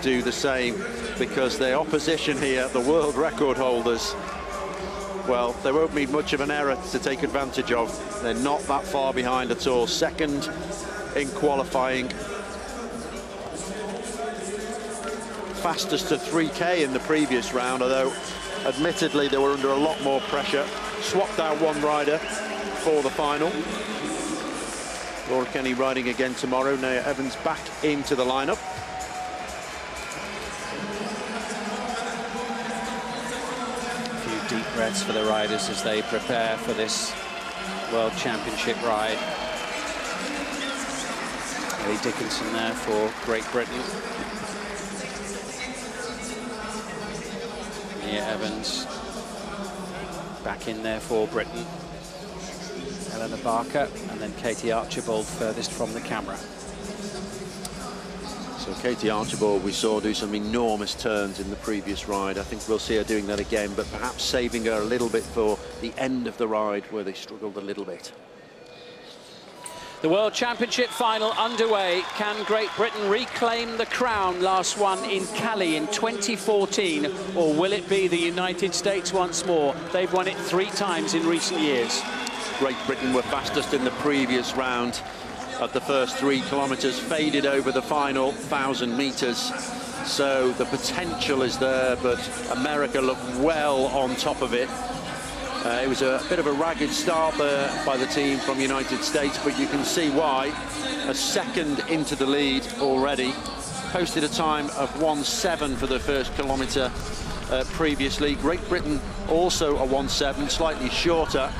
do the same, because their opposition here, the world record holders, well, they won't need much of an error to take advantage of. They're not that far behind at all. Second in qualifying. Fastest to 3K in the previous round, although admittedly they were under a lot more pressure. Swapped out one rider for the final. Laura Kenny riding again tomorrow. Naya Evans back into the lineup. A few deep breaths for the riders as they prepare for this World Championship ride. Ellie Dickinson there for Great Britain. Naya Evans back in there for Britain. Eleanor Barker, and then Katie Archibald furthest from the camera. So Katie Archibald we saw do some enormous turns in the previous ride. I think we'll see her doing that again, but perhaps saving her a little bit for the end of the ride where they struggled a little bit. The World Championship final underway. Can Great Britain reclaim the crown last won in Cali in 2014, or will it be the United States once more? They've won it 3 times in recent years. Great Britain were fastest in the previous round at the first 3 kilometres, faded over the final 1,000 metres. So the potential is there, but America looked well on top of it. It was a bit of a ragged start there by the team from United States, but you can see why. A second into the lead already. Posted a time of 1:07 for the first kilometre previously. Great Britain also a 1:07, slightly shorter.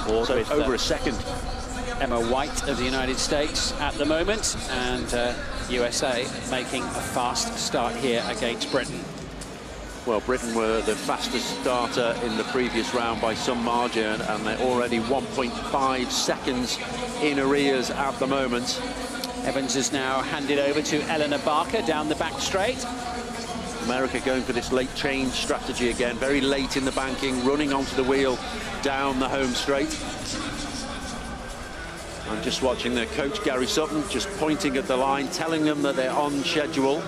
So over a second. Emma White of the United States at the moment, and USA making a fast start here against Britain. Well, Britain were the fastest starter in the previous round by some margin, and they're already 1.5 seconds in arrears at the moment. Evans is now handed over to Eleanor Barker down the back straight. America going for this late change strategy again, very late in the banking, running onto the wheel down the home straight. I'm just watching their coach, Gary Sutton, just pointing at the line, telling them that they're on schedule.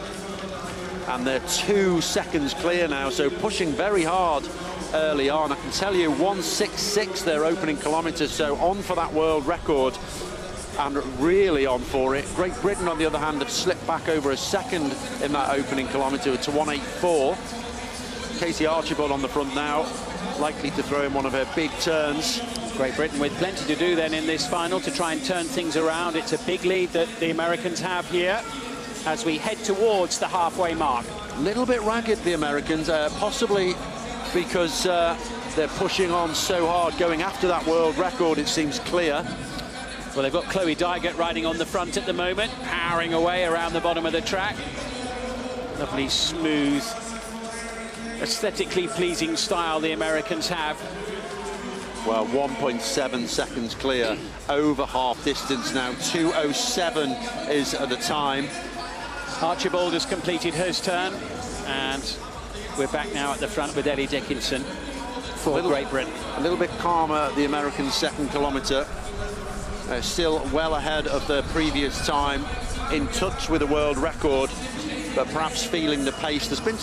And they're 2 seconds clear now, so pushing very hard early on. I can tell you 1:66 their opening kilometres, so on for that world record and really on for it. Great Britain, on the other hand, have slipped back over a second in that opening kilometre to 1:84. Katie Archibald on the front now, likely to throw in one of her big turns. Great Britain with plenty to do then in this final to try and turn things around. It's a big lead that the Americans have here as we head towards the halfway mark. A little bit ragged, the Americans, possibly because they're pushing on so hard, going after that world record, it seems clear. Well, they've got Chloe Dygert riding on the front at the moment, powering away around the bottom of the track. Lovely, smooth, aesthetically pleasing style the Americans have. Well, 1.7 seconds clear, over half distance now. 2:07 is the time. Archibald has completed his turn, and we're back now at the front with Ellie Dickinson for Great Britain. A little bit calmer, the American second kilometre. Still well ahead of their previous time, in touch with the world record, but perhaps feeling the pace. There's been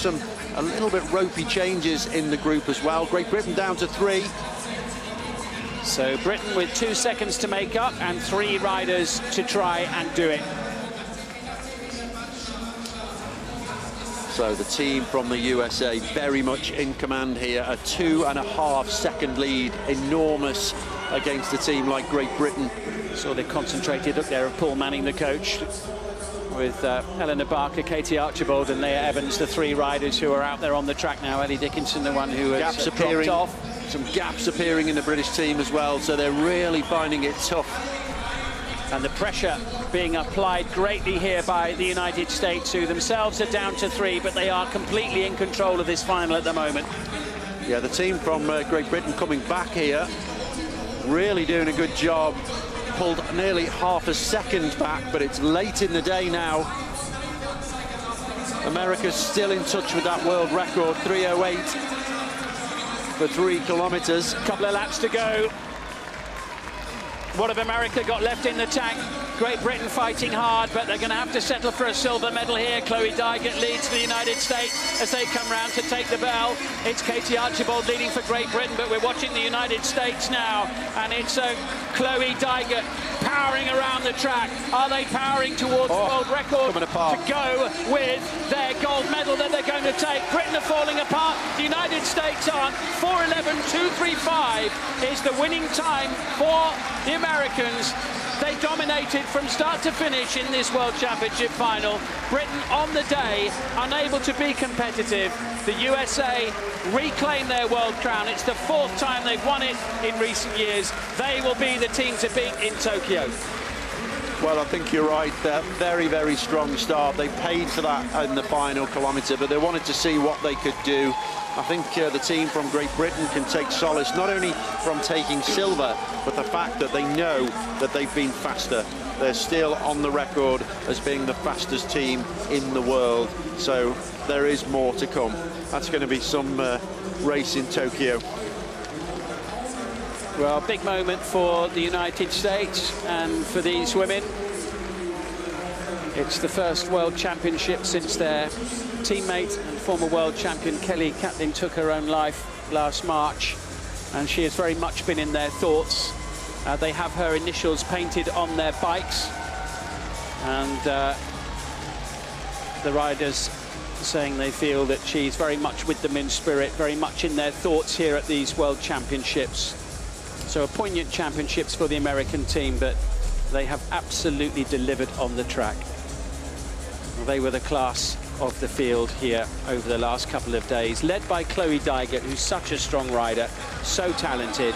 a little bit ropey changes in the group as well. Great Britain down to 3. So Britain with 2 seconds to make up and 3 riders to try and do it. So the team from the USA very much in command here. A 2.5 second lead, enormous against a team like Great Britain. So they concentrated up there of Paul Manning, the coach, with Eleanor Barker, Katie Archibald and Naya Evans, the 3 riders who are out there on the track now. Ellie Dickinson, the one who has dropped off. Some gaps appearing in the British team as well, so they're really finding it tough. And the pressure being applied greatly here by the United States, who themselves are down to 3, but they are completely in control of this final at the moment. Yeah, the team from Great Britain coming back here, really doing a good job. Pulled nearly half a second back, but it's late in the day now. America's still in touch with that world record, 3:08 for 3 kilometres. Couple of laps to go. What have America got left in the tank? Great Britain fighting hard, but they're going to have to settle for a silver medal here. Chloe Dygert leads the United States as they come round to take the bell. It's Katie Archibald leading for Great Britain, but we're watching the United States now, and it's Chloe Dygert powering around the track. Are they powering towards the world record to go with their gold medal that they're going to take? Britain are falling apart. The United States aren't. 4:11.235 is the winning time for the Americans. They dominated from start to finish in this World Championship final. Britain on the day, unable to be competitive. The USA reclaim their world crown. It's the 4th time they've won it in recent years. They will be the team to beat in Tokyo. Well, I think you're right. Very, very strong start. They paid for that in the final kilometre, but they wanted to see what they could do. I think the team from Great Britain can take solace not only from taking silver, but the fact that they know that they've been faster. They're still on the record as being the fastest team in the world. So there is more to come. That's going to be some race in Tokyo. Well, big moment for the United States and for these women. It's the first World Championship since their teammate and former world champion Kelly Catlin took her own life last March, and she has very much been in their thoughts. They have her initials painted on their bikes, and the riders saying they feel that she's very much with them in spirit, very much in their thoughts here at these World Championships. So a poignant championships for the American team, but they have absolutely delivered on the track. They were the class of the field here over the last couple of days, led by Chloe Dygert, who's such a strong rider, so talented.